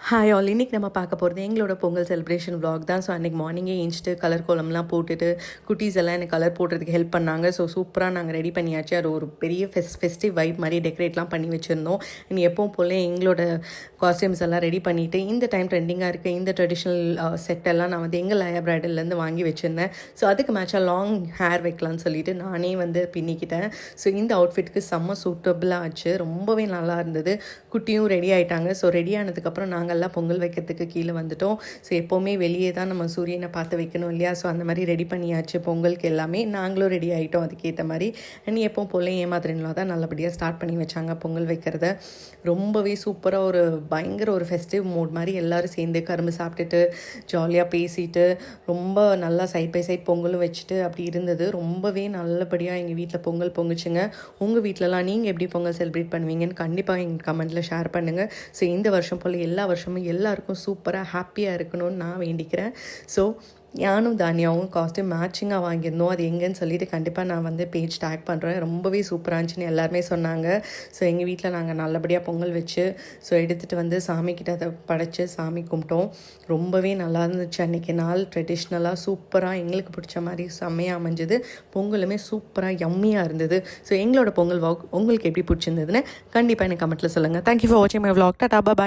Hi all, இன்றைக்கி நம்ம பார்க்க போகிறது எங்களோட பொங்கல் செலிப்ரேஷன் vlog தான். ஸோ அன்றைக்கி மார்னிங்கே ஏஞ்சிட்டு கலர் கோலம்லாம் போட்டுட்டு குட்டீஸ் எல்லாம் எனக்கு கலர் போடுறதுக்கு ஹெல்ப் பண்ணாங்க. ஸோ சூப்பராக நாங்கள் ரெடி பண்ணியாச்சு. அது ஒரு பெரிய ஃபெஸ்டிவ் வைப் மாதிரி டெக்கரேட்லாம் பண்ணி வச்சுருந்தோம். இனி எப்பவும் போல் எங்களோட காஸ்டியூம்ஸ் எல்லாம் ரெடி பண்ணிவிட்டு இந்த டைம் ட்ரெண்டிங்காக இருக்க இந்த ட்ரெடிஷ்னல் செட்டெல்லாம் நான் வந்து எங்கள் லயா பிரைடல்லேருந்து வாங்கி வச்சுருந்தேன். ஸோ அதுக்கு மேட்சாக லாங் ஹேர் வைக்கலான்னு சொல்லிட்டு நானே வந்து பின்னிக்கிட்டேன். ஸோ இந்த அவுட்ஃபிட்டுக்கு செம்ம சூட்டபுளாக ஆச்சு. ரொம்பவே நல்லா இருந்தது. குட்டியும் ரெடி ஆகிட்டாங்க. ஸோ ரெடி ஆனதுக்கப்புறம் நாங்கள்லாம் பொங்கல் வைக்கிறதுக்கு கீழே வந்துட்டோம். ஸோ எப்போவுமே வெளியே தான் நம்ம சூரியனை பார்த்து வைக்கணும் இல்லையா? ஸோ அந்த மாதிரி ரெடி பண்ணியாச்சு பொங்கலுக்கு எல்லாமே. நாங்களும் ரெடி ஆகிட்டோம் அதுக்கேற்ற மாதிரி. அண்ட் எப்போவும் போல் ஏமாத்திரங்களா தான் நல்லபடியாக ஸ்டார்ட் பண்ணி வச்சாங்க பொங்கல் வைக்கிறத. ரொம்பவே சூப்பராக ஒரு பயங்கர ஒரு ஃபெஸ்டிவ் மூட் மாதிரி எல்லோரும் சேர்ந்து கரும்பு சாப்பிட்டுட்டு ஜாலியாக பேசிட்டு ரொம்ப நல்லா சைட் பை சைட் பொங்கலும் வச்சுட்டு அப்படி இருந்தது. ரொம்பவே நல்லபடியாக எங்கள் வீட்டில் பொங்கல் பொங்குச்சுங்க. உங்கள் வீட்டிலலாம் நீங்கள் எப்படி பொங்கல் செலிப்ரேட் பண்ணுவீங்கன்னு கண்டிப்பாக எங்கள் கமெண்ட்டில் ஷேர் பண்ணுங்கள். ஸோ இந்த வருஷம் போல் எல்லா வருஷமும் எல்லாருக்கும் சூப்பராக ஹாப்பியாக இருக்கணும்னு நான் வேண்டிக்கிறேன். ஸோ நானும் தானியாவும் காஸ்ட்யூம் மேட்சிங்காக வாங்கியிருந்தோம். அது எங்கேன்னு சொல்லிட்டு கண்டிப்பாக நான் வந்து பேஜ் டேக் பண்ணுறேன். ரொம்பவே சூப்பராக இருந்துச்சுன்னு எல்லாருமே சொன்னாங்க. ஸோ எங்கள் வீட்டில் நாங்கள் நல்லபடியாக பொங்கல் வச்சு ஸோ எடுத்துகிட்டு வந்து சாமிக்கிட்ட அதை படைச்சி சாமி கும்பிட்டோம். ரொம்பவே நல்லா இருந்துச்சு. அன்றைக்கி நாள் ட்ரெடிஷ்னலாக சூப்பராக எங்களுக்கு பிடிச்ச மாதிரி செம்மையாக அமைஞ்சது. பொங்கலுமே சூப்பராக யம்மியாக இருந்தது. ஸோ எங்களோட பொங்கல் வாக் உங்களுக்கு எப்படி பிடிச்சிருந்ததுன்னு கண்டிப்பாக எனக்கு கமெண்ட்டில் சொல்லுங்கள். தேங்க்யூ ஃபார் வாட்சிங் மை vlog. டாடா, பாய்.